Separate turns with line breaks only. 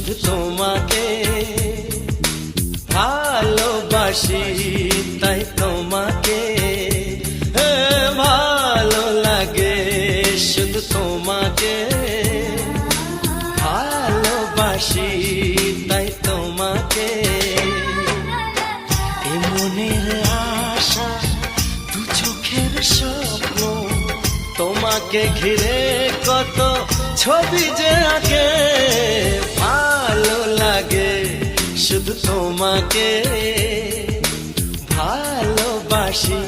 শুধু তোমাকে ভালোবাসি, তাই তোমাকে ভালো লাগে, শুধু তোমাকে ভালোবাসি, তাই তোমাকে। এ মনের আশা, দু চোখের স্বপ্ন, তোমাকে ঘিরে কত ছবি যে আঁকে, ভালো লাগে, শুধু তোমাকে ভালোবাসি।